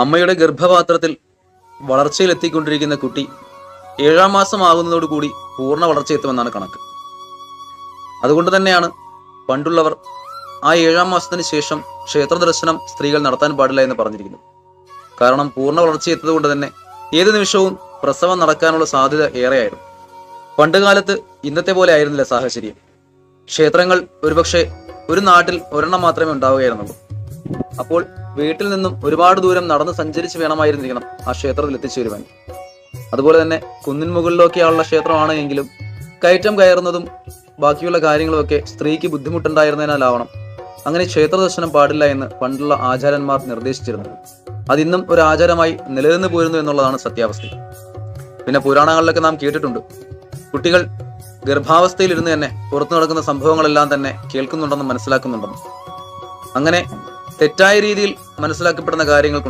അമ്മയുടെ ഗർഭപാത്രത്തിൽ വളർച്ചയിലെത്തിക്കൊണ്ടിരിക്കുന്ന കുട്ടി 7-ാം മാസം ആകുന്നതോടുകൂടി പൂർണ്ണ വളർച്ചയെത്തുമെന്നാണ് കണക്ക്. അതുകൊണ്ട് തന്നെയാണ് പണ്ടുള്ളവർ ആ 7-ാം മാസത്തിന് ശേഷം ക്ഷേത്ര ദർശനം സ്ത്രീകൾ നടത്താൻ പാടില്ല എന്ന് പറഞ്ഞിരിക്കുന്നത്. കാരണം പൂർണ്ണ വളർച്ചയെത്തത് കൊണ്ട് തന്നെ ഏത് നിമിഷവും പ്രസവം നടക്കാനുള്ള സാധ്യത ഏറെയായിരുന്നു. പണ്ടുകാലത്ത് ഇന്നത്തെ പോലെ ആയിരുന്നില്ല സാഹചര്യം. ക്ഷേത്രങ്ങൾ ഒരുപക്ഷെ ഒരു നാട്ടിൽ ഒരെണ്ണം മാത്രമേ ഉണ്ടാവുകയായിരുന്നുള്ളൂ. അപ്പോൾ വീട്ടിൽ നിന്നും ഒരുപാട് ദൂരം നടന്ന് സഞ്ചരിച്ച് വേണമായിരുന്നിരിക്കണം ആ ക്ഷേത്രത്തിൽ എത്തിച്ചേരുവാൻ. അതുപോലെ തന്നെ കുന്നിൻ മുകളിലൊക്കെയുള്ള ക്ഷേത്രമാണ് എങ്കിലും കയറ്റം കയറുന്നതും ബാക്കിയുള്ള കാര്യങ്ങളുമൊക്കെ സ്ത്രീക്ക് ബുദ്ധിമുട്ടുണ്ടായിരുന്നതിനാലാവണം അങ്ങനെ ക്ഷേത്ര ദർശനം പാടില്ല എന്ന് പണ്ടുള്ള ആചാര്യന്മാർ നിർദ്ദേശിച്ചിരുന്നു. അതിന്നും ഒരു ആചാരമായി നിലനിന്ന് പോരുന്നു എന്നുള്ളതാണ് സത്യാവസ്ഥ. പിന്നെ പുരാണങ്ങളിലൊക്കെ നാം കേട്ടിട്ടുണ്ട്, കുട്ടികൾ ഗർഭാവസ്ഥയിൽ ഇരുന്ന് തന്നെ പുറത്തു നടക്കുന്ന സംഭവങ്ങളെല്ലാം തന്നെ കേൾക്കുന്നുണ്ടെന്നും മനസ്സിലാക്കുന്നുണ്ടെന്നും. അങ്ങനെ തെറ്റായ രീതിയിൽ മനസ്സിലാക്കപ്പെടുന്ന കാര്യങ്ങൾ